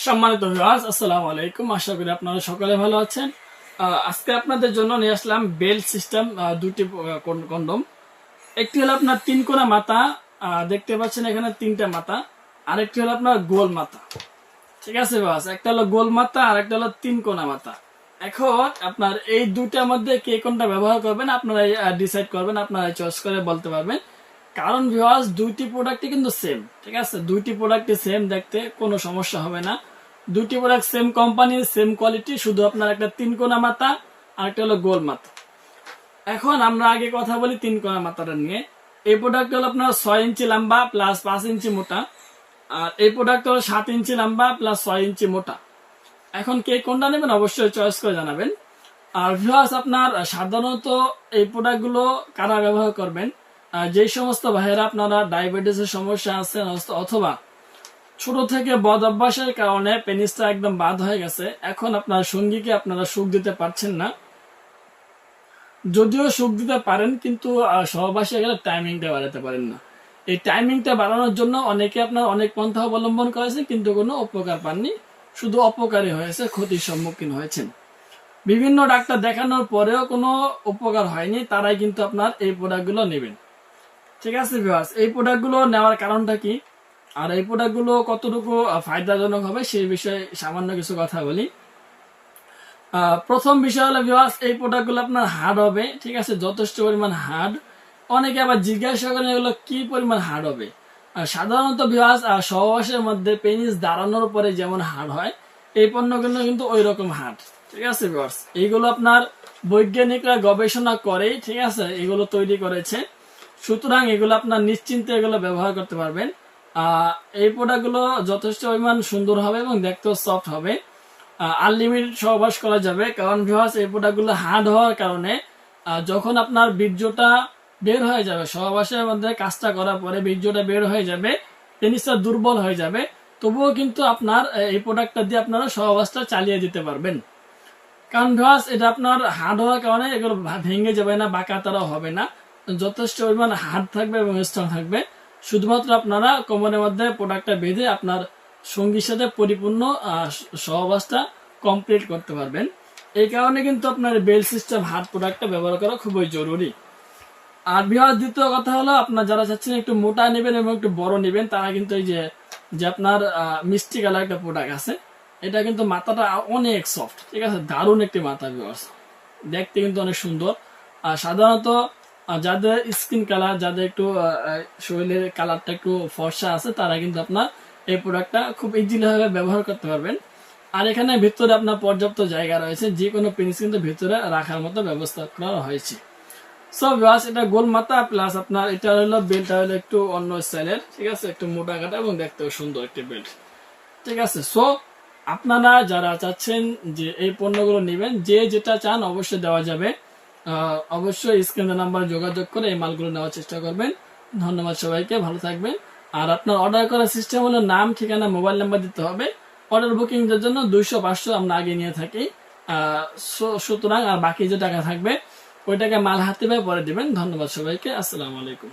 সম্মানিত ভিউয়ার্স, আসসালামু আলাইকুম। আশা করি আপনারা সকলে ভালো আছেন। আজকে আপনাদের জন্য নিয়ে আসলাম বেল্ট সিস্টেম দুটি কন্ডম। একটি হলো আপনার তিন কোনা মাথা, দেখতে পাচ্ছেন এখানে তিনটা মাথা। আরেকটি হলো আপনার গোল মাথা। ঠিক আছে ভিউয়ার্স, একটা হলো গোল মাথা আর একটা হলো তিন কোনা মাথা। এখন আপনার এই দুইটার মধ্যে কে কোনটা ব্যবহার করবেন আপনারা ডিসাইড করবেন, আপনারা চয়েস করে বলতে পারবেন। কারণ ভিউয়ার্স দুইটি প্রোডাক্টই কিন্তু সেম। ঠিক আছে, দুইটি প্রোডাক্টই সেম দেখতে, কোনো সমস্যা হবে না। দুইটি প্রোডাক্ট সেম কোম্পানির, সেম কোয়ালিটি, শুধু আপনার একটা তিন কোনা মাথা আর একটা হলো গোল মাথা। এখন আমরা আগে কথা বলি তিন কোনা মাথাটা নিয়ে। এই প্রোডাক্ট হলো আপনার 6 ইঞ্চি লম্বা প্লাস 5 ইঞ্চি মোটা, আর এই প্রোডাক্ট হলো 7 ইঞ্চি লম্বা প্লাস 6 ইঞ্চি মোটা। এখন কে কোনটা নেবেন অবশ্যই চয়েস করে জানাবেন। আর ভিউয়ার্স আপনার সাধারণত এই প্রোডাক্টগুলো কারা ব্যবহার করবেন, যে সমস্ত ভাইয়েরা আপনারা ডায়াবেটিসের সমস্যা আছে অথবা ছোট থেকে বদ অভ্যাসের কারণে পেনিসটা একদম বাদ হয়ে গেছে, এখন আপনার সঙ্গীকে আপনারা সুখ দিতে পারছেন না। যদিও সুখ দিতে পারেন কিন্তু সহবাসে গেলে টাইমিংটা বাড়াতে পারেন না। এই টাইমিংটা বাড়ানোর জন্য অনেকে আপনার অনেক পন্থা অবলম্বন করেছে কিন্তু কোনো উপকার পাননি, শুধু অপকারী হয়েছে, ক্ষতির সম্মুখীন হয়েছেন। বিভিন্ন ডাক্তার দেখানোর পরেও কোনো উপকার হয়নি, তারাই কিন্তু আপনার এই প্রোডাক্টগুলো নেবেন। ঠিক আছে ভিউয়ার্স, এই প্রোডাক্টগুলো নেওয়ার কারণটা কি আর এই প্রোডাক্টগুলো কতটুকু ফায়দাজনক হবে সেই বিষয়ে সামান্য কিছু কথা বলি। প্রথম বিষয় হলো ভিউয়ার্স, এই প্রোডাক্টগুলো আপনার হার্ড হবে। ঠিক আছে, যথেষ্ট পরিমাণ হার্ড। অনেকে আবার জিজ্ঞাসা করেন এগুলো কি পরিমাণ হার্ড হবে। সাধারণত ভিউয়ার্স সহবাসের মধ্যে পেনিস দাঁড়ানোর পরে যেমন হার্ড হয়, এই পণ্যগুলো কিন্তু ওই রকম হার্ড। ঠিক আছে ভিউয়ার্স, এইগুলো আপনার বৈজ্ঞানিকরা গবেষণা করেই ঠিক আছে এগুলো তৈরি করেছে। সুতরাং এগুলো আপনার নিশ্চিন্তে এগুলো ব্যবহার করতে পারবেন। এই প্রোডাক্টগুলো যথেষ্ট পরিমাণ সুন্দর হবে এবং দেখতেও সফট হবে। আনলিমিটেড সহবাস করা যাবে, কারণ ভিউয়ার্স এই প্রোডাক্টগুলো হার্ড হওয়ার কারণে যখন আপনার বীর্যটা বের হয়ে যাবে, সহবাসের মধ্যে কাজটা করার পরে বীর্যটা বের হয়ে যাবে, পেনিসটা দুর্বল হয়ে যাবে, তবুও কিন্তু আপনার এই প্রোডাক্টটা দিয়ে আপনারা সহবাসটা চালিয়ে দিতে পারবেন। কারণ ভিউয়ার্স এটা আপনার হার্ড হওয়ার কারণে এগুলো ভেঙে যাবে না, বাঁকা তারাও হবে না, যথেষ্ট পরিমাণ হার্ড থাকবে এবং স্ট্রং থাকবে। শুধুমাত্র আপনারা কোমরের মধ্যে প্রোডাক্টটা বেঁধে আপনার সঙ্গীর সাথে পরিপূর্ণ সহবাসটা কমপ্লিট করতে পারবেন। এই কারণে কিন্তু আপনার বেল্ট সিস্টেম হার্ড প্রোডাক্টটা ব্যবহার করা খুবই জরুরি। আর ভিউয়ার্স দ্বিতীয় কথা হলো, আপনার যারা চাচ্ছেন একটু মোটা নেবেন এবং একটু বড় নেবেন, তারা কিন্তু এই যে আপনার মিষ্টি কালার একটা প্রোডাক্ট আছে, এটা কিন্তু মাথাটা অনেক সফট। ঠিক আছে, দারুণ একটি মাথা ভিউয়ার্স, দেখতে কিন্তু অনেক সুন্দর। আর সাধারণত যাদের স্কিন কালার, যাদের একটু শরীরের কালারটা একটু ফর্সা আছে, তারা কিন্তু আপনার এই প্রোডাক্টটা খুব ইজিলি ভাবে ব্যবহার করতে পারবেন। আর এখানে ভিতরে আপনার পর্যাপ্ত জায়গা রয়েছে, যে কোনো পেনিস কিন্তু ভিতরে রাখার মতো ব্যবস্থা করা হয়েছে। সো ভিউয়ার্স এটা গোল মাথা প্লাস আপনার এটা হলো বেল্টটা হলো একটু অন্য স্টাইলের। ঠিক আছে, একটু মোটা কাটা এবং দেখতেও সুন্দর একটি বেল্ট। ঠিক আছে, সো আপনারা যারা চাচ্ছেন যে এই পণ্যগুলো নেবেন, যে যেটা চান অবশ্যই দেওয়া যাবে। অবশ্যই স্ক্রিনের নাম্বারে যোগাযোগ করে এই মালগুলো নেওয়ার চেষ্টা করবেন। ধন্যবাদ সবাইকে, ভালো থাকবেন। আর আপনার অর্ডার করার সিস্টেম হলো নাম, ঠিকানা, মোবাইল নাম্বার দিতে হবে। অর্ডার বুকিং এর জন্য 200-500 আমরা আগে নিয়ে থাকি। সুতরাং আর বাকি যে টাকা থাকবে ওই টাকা মাল হাতে পেয়ে পরে দিবেন। ধন্যবাদ সবাইকে, আসসালামু আলাইকুম।